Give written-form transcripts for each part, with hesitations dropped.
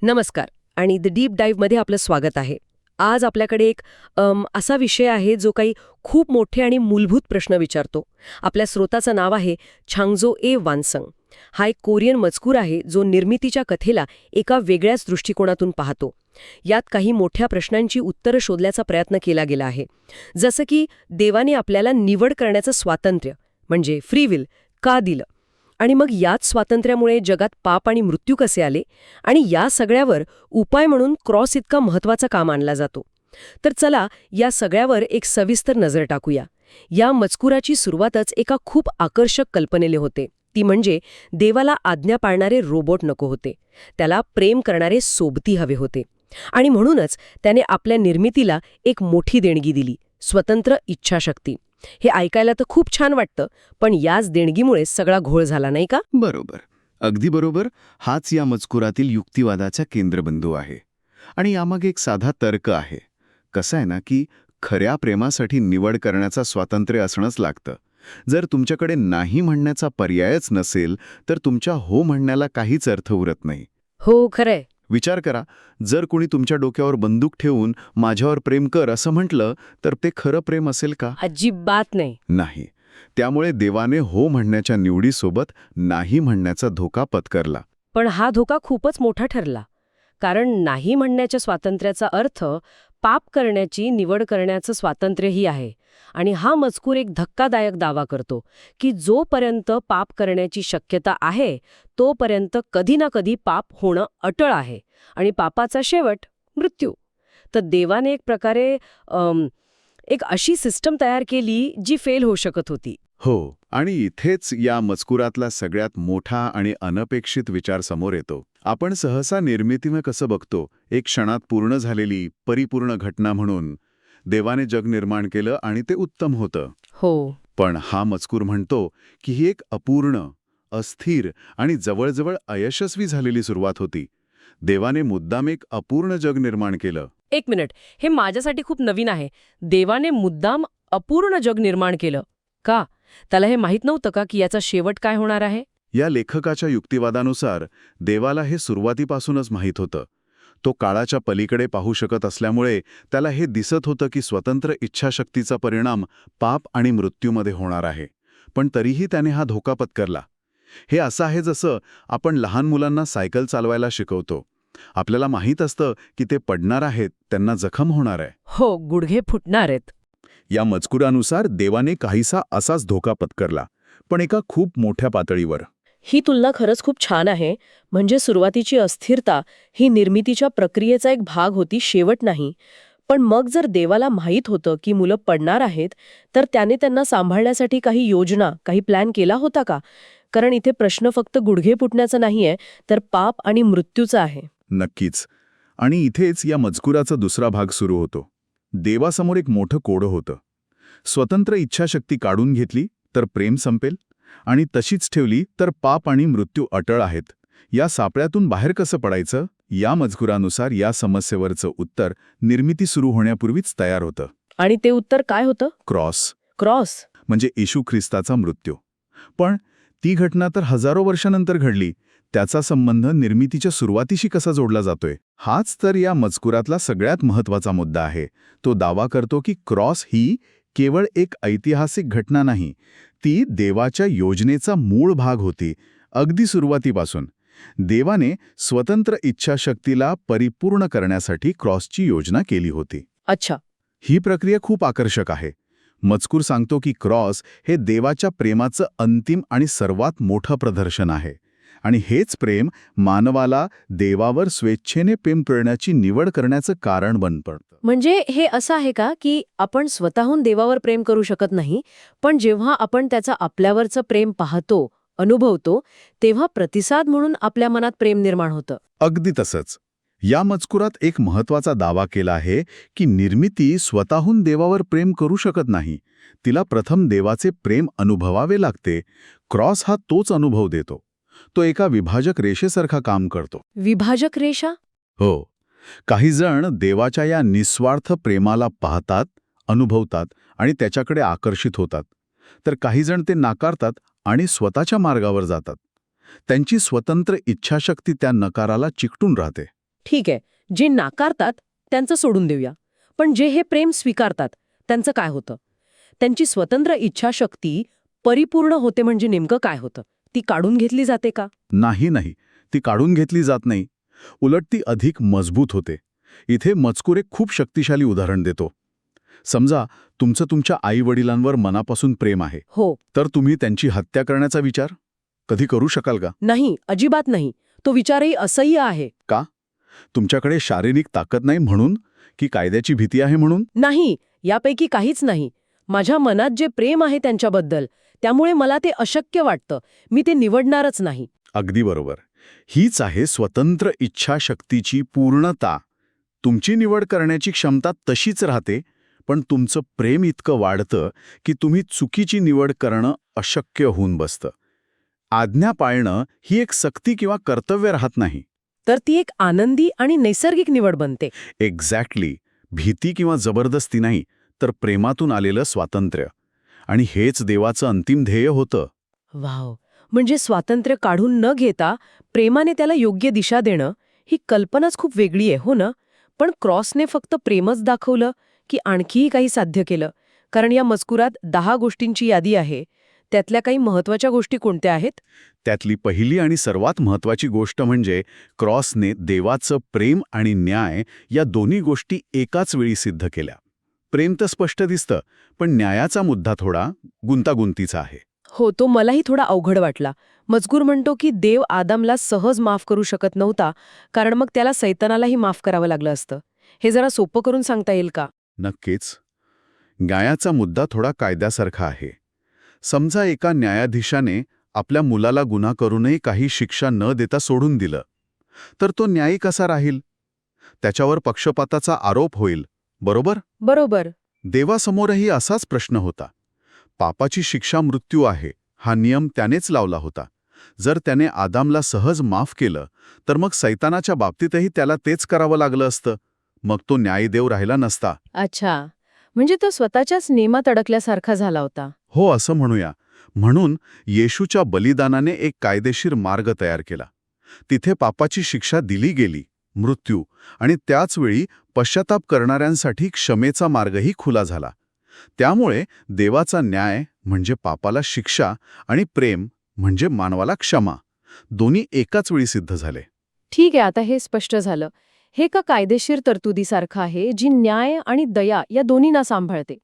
नमस्कार आणि the deep डाईव्हमध्ये आपलं स्वागत आहे. आज आपल्याकडे एक असा विषय आहे जो काही खूप मोठे आणि मूलभूत प्रश्न विचारतो. आपल्या स्रोताचं नाव आहे छांगझो ए वानसंग. हा एक कोरियन मजकूर आहे जो निर्मितीच्या कथेला एका वेगळ्याच दृष्टिकोनातून पाहतो. यात काही मोठ्या प्रश्नांची उत्तरं शोधण्याचा प्रयत्न केला गेला आहे. जसं की देवाने आपल्याला निवड करण्याचं स्वातंत्र्य म्हणजे फ्री विल का दिलं, आणि मग याच स्वातंत्र्यामुळे जगात पाप आणि मृत्यू कसे आले, आणि या सगळ्यावर उपाय म्हणून क्रॉस इतका महत्त्वाचा का मानला जातो. तर चला या सगळ्यावर एक सविस्तर नजर टाकूया. या मजकुराची सुरुवातच एका खूप आकर्षक कल्पनेले होते. ती म्हणजे देवाला आज्ञा पाळणारे रोबोट नको होते, त्याला प्रेम करणारे सोबती हवे होते. आणि म्हणूनच त्याने आपल्या निर्मितीला एक मोठी देणगी दिली, स्वतंत्र इच्छाशक्ती. हे ऐकायला तर खूप छान वाटतं, पण याच देणगीमुळे सगळा घोळ झाला नाही का? बरोबर, अगदी बरोबर. हाच या मजकुरातील युक्तिवादाचा केंद्रबिंदू आहे. आणि यामागे एक साधा तर्क आहे. कसं आहे ना की खऱ्या प्रेमासाठी निवड करण्याचा स्वातंत्र्य असणंच लागतं. जर तुमच्याकडे नाही म्हणण्याचा पर्यायच नसेल तर तुमच्या हो म्हणण्याला काहीच अर्थ उरत नाही. हो, खरंय. विचार करा, जर कोणी तुमच्या डोक्यावर बंदूक ठेवून माझ्यावर प्रेम कर असं म्हटलं तर ते खरं प्रेम असेल का? अजिबात नाही. नाही. त्यामुळे देवाने हो म्हणण्याच्या निवडीसोबत नाही म्हणण्याचा धोका पत्करला. पण हा धोका खूपच मोठा ठरला, कारण नाही म्हणण्याच्या स्वातंत्र्याचा अर्थ पाप करण्याची निवड करण्याचं स्वातंत्र्यही आहे. आणि हा मजकूर एक धक्कादायक दावा करतो की जोपर्यंत पाप करण्याची शक्यता आहे तोपर्यंत कधी ना कधी पाप होणं अटळ आहे, आणि पापाचा शेवट मृत्यू. तर देवाने एक प्रकारे एक अशी सिस्टम तयार केली जी फेल होऊ शकत होती. हो, आणि इथेच या मजकुरातला सगळ्यात मोठा आणि अनपेक्षित विचार समोर येतो. आपण सहसा निर्मितीनं कसं बघतो, एक क्षणात पूर्ण झालेली परिपूर्ण घटना म्हणून. देवाने जग निर्माण केलं आणि ते उत्तम होतं. हो, पण हा मजकूर म्हणतो की ही एक अपूर्ण, अस्थिर आणि जवळजवळ अयशस्वी झालेली सुरुवात होती. देवाने मुद्दाम एक अपूर्ण जग निर्माण केलं. एक मिनिट, हे माझ्यासाठी खूप नवीन आहे. देवाने मुद्दाम अपूर्ण जग निर्माण केलं का? त्याला हे माहीत नव्हतं का की याचा शेवट काय होणार आहे? या लेखकाच्या युक्तिवादानुसार देवाला हे सुरुवातीपासूनच माहीत होतं. तो काळाच्या पलीकडे पाहू शकत असल्यामुळे त्याला हे दिसत होतं की स्वतंत्र इच्छाशक्तीचा परिणाम पाप आणि मृत्यूमध्ये होणार आहे. पण तरीही त्याने हा धोका पत्करला. हे असं आहे जसं आपण लहान मुलांना सायकल चालवायला शिकवतो. आपल्याला माहीत असतं की ते पडणार आहेत, त्यांना जखम होणार आहे. हो, गुडघे फुटणार आहेत. या मजकुरानुसार देवाने काहीसा असाच धोका पत्करला, पण एका खूप मोठ्या पातळीवर. ही तुलना खरंच खूप छान आहे. म्हणजे सुरुवातीची अस्थिरता ही निर्मितीच्या प्रक्रियेचा एक भाग होती, शेवट नाही. पण मग जर देवाला माहीत होतं की मुलं पडणार आहेत, तर त्याने त्यांना सांभाळण्यासाठी काही योजना, काही प्लॅन केला होता का? कारण इथे प्रश्न फक्त गुडघे फुटण्याचा नाहीये, तर पाप आणि मृत्यूचा आहे. नक्कीच. आणि इथेच या मजकुराचा दुसरा भाग सुरू होतो. देवासमोर एक मोठं कोडं होतं. स्वतंत्र इच्छाशक्ती काढून घेतली तर प्रेम संपेल, आणि तशीच ठेवली तर पाप आणि मृत्यू अटळ आहेत. या सापळ्यातून बाहेर कसं पडायचं? या मजकुरानुसार या समस्येवरचं उत्तर निर्मिती सुरू होण्यापूर्वीच तयार होतं. आणि ते उत्तर काय होतं? क्रॉस. क्रॉस. म्हणजे येशू ख्रिस्ताचा मृत्यू. पण ती घटना तर हजारो वर्षानंतर घडली. त्याचा संबंध निर्मितीच्या सुरुवातीशी कसा जोडला जातोय? हाच तर या मजकुरातला सगळ्यात महत्त्वाचा मुद्दा आहे. तो दावा करतो की क्रॉस ही केवळ एक ऐतिहासिक घटना नाही, ती देवाच्या योजनेचा मूळ भाग होती. अगदी सुरुवातीपासून देवाने स्वतंत्र इच्छाशक्तीला परिपूर्ण करण्यासाठी क्रॉसची योजना केली होती. अच्छा. ही प्रक्रिया खूप आकर्षक आहे. मजकूर सांगतो की क्रॉस हे देवाच्या प्रेमाचं अंतिम आणि सर्वात मोठं प्रदर्शन आहे. आणि हेच प्रेम मानवाला देवावर स्वेच्छेने प्रेम करण्याची निवड करण्याचं कारण बनतं. म्हणजे हे असं आहे का की आपण स्वतःहून देवावर प्रेम करू शकत नाही, पण जेव्हा आपण त्याचं आपल्यावरचं प्रेम पाहतो, अनुभवतो, तेव्हा प्रतिसाद म्हणून आपल्या मनात प्रेम निर्माण होतं? अगदी तसंच. या मजकुरात एक महत्त्वाचा दावा केला आहे की निर्मिती स्वतःहून देवावर प्रेम करू शकत नाही. तिला प्रथम देवाचे प्रेम अनुभवावे लागते. क्रॉस हा तोच अनुभव देतो. तो एका विभाजक रेषेसारखा काम करतो. विभाजक रेषा? हो. काही जण देवाच्या या निस्वार्थ प्रेमाला पाहतात, अनुभवतात आणि त्याच्याकडे आकर्षित होतात. तर काही जण ते नाकारतात आणि स्वतःच्या मार्गावर जातात. त्यांची स्वतंत्र इच्छाशक्ती त्या नकाराला चिकटून राहते. ठीक आहे, जे नाकारतात त्यांचं सोडून देऊया. पण जे हे प्रेम स्वीकारतात त्यांचं काय होतं? त्यांची स्वतंत्र इच्छाशक्ती परिपूर्ण होते म्हणजे नेमकं काय होतं? ती काढून घेतली जाते का? नाही, ती काढून घेतली जात नाही. उलट ती अधिक मजबूत होते. इथे मजकूर एक खूप शक्तिशाली उदाहरण देतो. समजा तुमचं तुमच्या आई-वडिलांवर मनापासून प्रेम आहे. हो. तर तुम्ही त्यांची हत्या करण्याचा विचार कधी करू शकाल का? नाही, अजिबात नाही. तो विचारही असह्य आहे. का? तुमच्याकडे शारीरिक ताकद नाही म्हणून? की कायद्याची भीती आहे म्हणून? नाही, यापैकी काहीच नाही. माझ्या मनात जे प्रेम आहे त्यांच्याबद्दल, त्यामुळे मला ते अशक्य वाटतं. मी ते निवडणारच नाही. अगदी बरोबर. हीच आहे स्वतंत्र इच्छाशक्तीची पूर्णता. तुमची निवड करण्याची क्षमता तशीच राहते, पण तुमचं प्रेम इतकं वाढतं की तुम्ही चुकीची निवड करणं अशक्य होऊन बसतं. आज्ञा पाळणं ही एक सक्ती किंवा कर्तव्य राहत नाही. तर ती एक आनंदी आणि नैसर्गिक निवड बनते. एक्झॅक्टली. भीती किंवा जबरदस्ती नाही, तर प्रेमातून आलेलं स्वातंत्र्य. आणि हेच देवाचं अंतिम ध्येय होतं. वाव, म्हणजे स्वातंत्र्य काढून न घेता प्रेमाने त्याला योग्य दिशा देणं, ही कल्पनाच खूप वेगळी आहे, हो ना? पण क्रॉसने फक्त प्रेमच दाखवलं की आणखीही काही साध्य केलं? कारण या मजकुरात 10 गोष्टींची यादी आहे. त्यातल्या काही महत्वाच्या गोष्टी कोणत्या आहेत? त्यातली पहिली आणि सर्वात महत्वाची गोष्ट म्हणजे क्रॉसने देवाचं प्रेम आणि न्याय या दोन्ही गोष्टी एकाच वेळी सिद्ध केल्या. प्रेम तर स्पष्ट दिसतं, पण न्यायाचा मुद्दा थोडा गुंतागुंतीचा आहे. हो, तो मलाही थोडा अवघड वाटला. मजकूर म्हणतो की देव आदमला सहज माफ करू शकत नव्हता, कारण मग त्याला सैतानालाही माफ करावं लागलं असतं. हे जरा सोपं करून सांगता येईल का? नक्कीच. न्यायाचा मुद्दा थोडा कायद्यासारखा आहे. समजा एका न्यायाधीशाने आपल्या मुलाला गुन्हा करूनही काही शिक्षा न देता सोडून दिलं, तर तो न्यायी कसा राहील? त्याच्यावर पक्षपाताचा आरोप होईल, बरोबर? बरोबर. देवासमोरही असाच प्रश्न होता. पापाची शिक्षा मृत्यू आहे, हा नियम त्यानेच लावला होता. जर त्याने आदामला सहज माफ केलं, तर मग सैतानाच्या बाबतीतही त्याला तेच करावं लागलं असतं. मग तो न्यायदेव राहिला नसता. अच्छा, म्हणजे तो स्वतःच्याच नियमात अडकल्यासारखा झाला होता. हो, असं म्हणूया. म्हणून येशूच्या बलिदानाने एक कायदेशीर मार्ग तयार केला. तिथे पापाची शिक्षा दिली गेली, मृत्यू, आणि त्याचवेळी पश्चाताप करणाऱ्यांसाठी क्षमेचा मार्गही खुला झाला. त्यामुळे देवाचा न्याय म्हणजे पापाला शिक्षा आणि प्रेम म्हणजे मानवाला क्षमा, दोन्ही एकाच वेळी सिद्ध झाले. ठीक आहे, आता हे स्पष्ट झालं. हे का कायदेशीर तरतुदीसारखं आहे, जी न्याय आणि दया या दोन्हींना सांभाळते.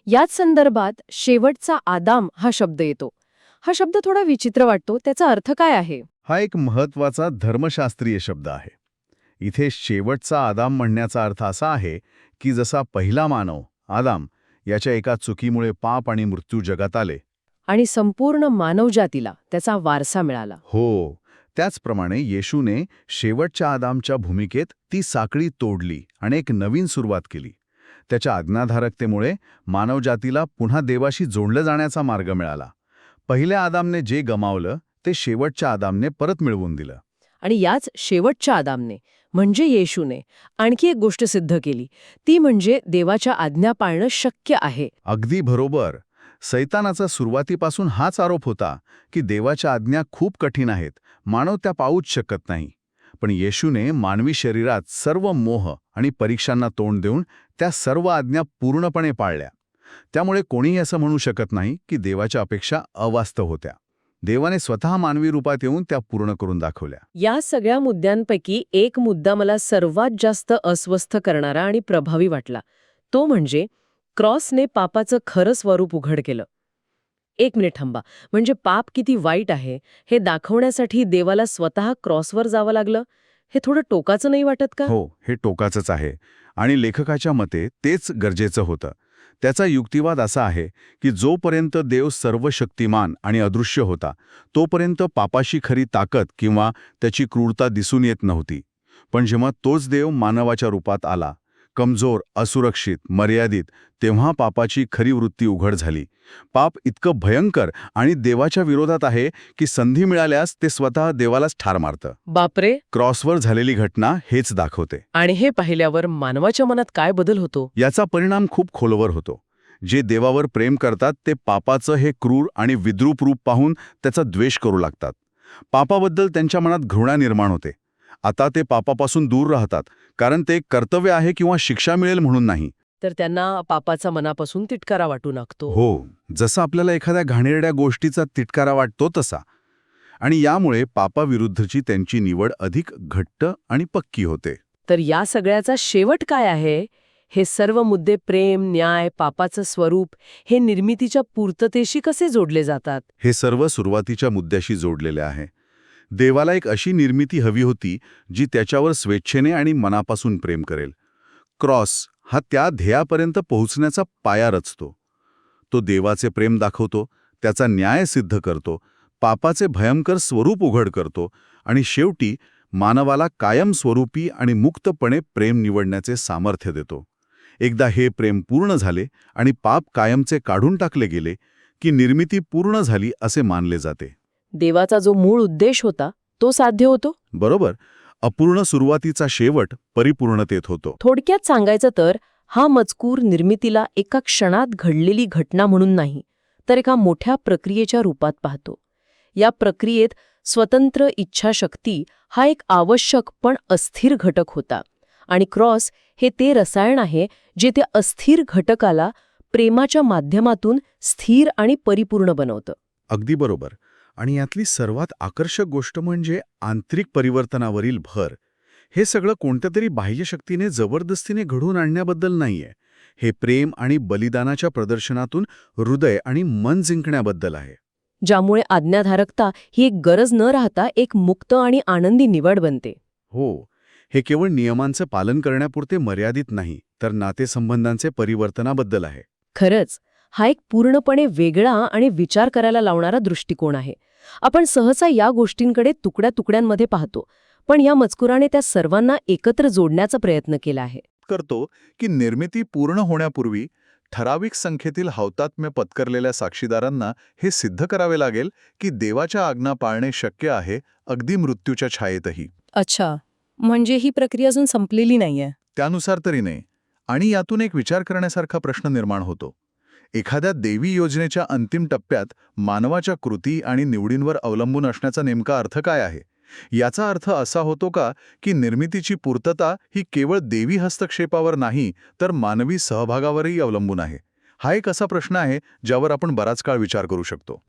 याच संदर्भात शेवटचा आदाम हा शब्द येतो. हा शब्द थोडा विचित्र वाटतो. त्याचा अर्थ काय आहे? हा एक महत्वाचा धर्मशास्त्रीय शब्द आहे. इथे शेवटचा आदाम म्हणण्याचा अर्थ असा आहे की जसा पहिला मानव आदाम याच्या एका चुकीमुळे पाप आणि मृत्यू जगात आले आणि संपूर्ण मानवजातीला त्याचा वारसा मिळाला. हो, त्याचप्रमाणे येशूने शेवटच्या आदामच्या भूमिकेत ती साखळी तोडली आणि एक नवीन सुरुवात केली. त्याच्या आज्ञाधारकतेमुळे मानवजातीला पुन्हा देवाशी जोडलं जाण्याचा मार्ग मिळाला. पहिल्या आदामने जे गमावलं ते शेवटच्या आदामने परत मिळवून दिलं. आणि याच शेवटच्या आदामने म्हणजे येशूने आणखी एक गोष्ट सिद्ध केली, ती म्हणजे देवाच्या आज्ञा पाळणं शक्य आहे. अगदी बरोबर. सैतानाचा सुरुवातीपासून हाच आरोप होता की देवाच्या आज्ञा खूप कठीण आहेत, मानव त्या पाळूच शकत नाही. पण येशूने मानवी शरीरात सर्व मोह आणि परीक्षांना तोंड देऊन त्या सर्व आज्ञा पूर्णपणे पाळल्या. त्यामुळे कोणीही असं म्हणू शकत नाही की देवाच्या अपेक्षा अवास्तव होत्या. देवाने स्वतः मानवी रूपात येऊन त्या पूर्ण करून दाखवल्या. या सगळ्या मुद्द्यांपैकी एक मुद्दा मला सर्वात जास्त अस्वस्थ करणारा आणि प्रभावी वाटला. तो म्हणजे क्रॉसने पापाचं खरं स्वरूप उघड केलं. एक मिनिट थांबा, म्हणजे पाप किती वाईट आहे हे दाखवण्यासाठी देवाला स्वतः क्रॉसवर जावं लागलं? हे थोडं टोकाचं नाही वाटत का? हो, हे टोकाचंच आहे. आणि लेखकाच्या मते तेच गरजेचं होतं. त्याचा युक्तिवाद असा आहे की जोपर्यंत देव सर्वशक्तिमान आणि अदृश्य होता, तोपर्यंत पापाशी खरी ताकद किंवा त्याची क्रूरता दिसून येत नव्हती. पण जेव्हा तोच देव मानवाच्या रूपात आला, कमजोर, असुरक्षित, मर्यादित, तेव्हा पापाची खरी वृत्ती उघड झाली. पाप इतकं भयंकर आणि देवाच्या विरोधात आहे की संधी मिळाल्यास ते स्वतः देवालाच ठार मारतं. बापरे. क्रॉसवर झालेली घटना हेच दाखवते. आणि हे पाहिल्यावर मानवाच्या मनात काय बदल होतो? याचा परिणाम खूप खोलवर होतो. जे देवावर प्रेम करतात ते पापाचं हे क्रूर आणि विद्रूप रूप पाहून त्याचा द्वेष करू लागतात. पापाबद्दल त्यांच्या मनात घृणा निर्माण होते. आता ते पापापासून दूर राहतात, कारण ते एक कर्तव्य आहे किंवा शिक्षा मिळेल म्हणून नाही. तर त्यांना पापाचा मनापासून तिटकारा वाटू लागतो. हो, जसं आपल्याला एखाद्या घाणेरड्या गोष्टीचा तिटकारा वाटतो तसा. आणि यामुळे पापाविरुद्धची त्यांची निवड अधिक घट्ट आणि पक्की होते. तर या सगळ्याचा शेवट काय आहे? हे सर्व मुद्दे प्रेम, न्याय, पापाचं स्वरूप हे निर्मितीच्या पूर्ततेशी कसे जोडले जातात? हे सर्व सुरुवातीच्या मुद्द्याशी जोडलेले आहे. देवाला एक अशी निर्मिती हवी होती जी त्याच्यावर स्वेच्छेने आणि मनापासून प्रेम करेल. क्रॉस हा त्या ध्येयापर्यंत पोहोचण्याचा पाया रचतो. तो देवाचे प्रेम दाखवतो, त्याचा न्याय सिद्ध करतो, पापाचे भयंकर स्वरूप उघड करतो आणि शेवटी मानवाला कायमस्वरूपी आणि मुक्तपणे प्रेम निवडण्याचे सामर्थ्य देतो. एकदा हे प्रेम पूर्ण झाले आणि पाप कायमचे काढून टाकले गेले की निर्मिती पूर्ण झाली असे मानले जाते. देवाचा जो मूळ उद्देश होता तो साध्य होतो. बरोबर. अपूर्ण सुरुवातीचा शेवट परिपूर्णतेत होतो. थोडक्यात सांगायचं तर हा मजकूर निर्मितीला एका क्षणात घडलेली घटना म्हणून नाही, तर एका मोठ्या प्रक्रियेच्या रूपात पाहतो. या प्रक्रियेत स्वतंत्र इच्छाशक्ती हा एक आवश्यक पण अस्थिर घटक होता आणि क्रॉस हे ते रसायन आहे जे त्या अस्थिर घटकाला प्रेमाच्या माध्यमातून स्थिर आणि परिपूर्ण बनवतं. अगदी बरोबर. आणि यातली सर्वात आकर्षक गोष्ट म्हणजे आंतरिक परिवर्तनावरील भर. हे सगळं कोणत्या तरी बाह्यशक्तीने जबरदस्तीने घडवून आणण्याबद्दल नाहीये. हे प्रेम आणि बलिदानाच्या प्रदर्शनातून हृदय आणि मन जिंकण्याबद्दल आहे. ज्यामुळे आज्ञाधारकता ही एक गरज न राहता एक मुक्त आणि आनंदी निवड बनते. हो, हे केवळ नियमांचं पालन करण्यापुरते मर्यादित नाही, तर नातेसंबंधांचे परिवर्तनाबद्दल आहे. खरंच हा एक पूर्णपणे वेगळा आणि विचार करायला लावणारा दृष्टिकोन आहे. आपण सहसा या गोष्टींकडे तुकड्या तुकड्यांमध्ये पाहतो, पण या मजकुराने त्या सर्वांना एकत्र जोडण्याचा प्रयत्न केला आहे. करतो की निर्मिती पूर्ण होण्यापूर्वी ठराविक संख्येतील हौतात्म्य पत्करलेल्या साक्षीदारांना हे सिद्ध करावे लागेल की देवाच्या आज्ञा पाळणे शक्य आहे, अगदी मृत्यूच्या छायेतही. अच्छा, म्हणजे ही प्रक्रिया अजून संपलेली नाहीये. त्यानुसार तरी नाही. आणि यातून एक विचार करण्यासारखा प्रश्न निर्माण होतो. एखाद्या देवी योजनेच्या अंतिम टप्प्यात मानवाच्या कृती आणि निवडींवर अवलंबून असण्याचा नेमका अर्थ काय आहे? याचा अर्थ असा होतो का की निर्मितीची पूर्तता ही केवळ देवी हस्तक्षेपावर नाही, तर मानवी सहभागावरही अवलंबून आहे? हा एक असा प्रश्न आहे ज्यावर आपण बराच काळ विचार करू शकतो.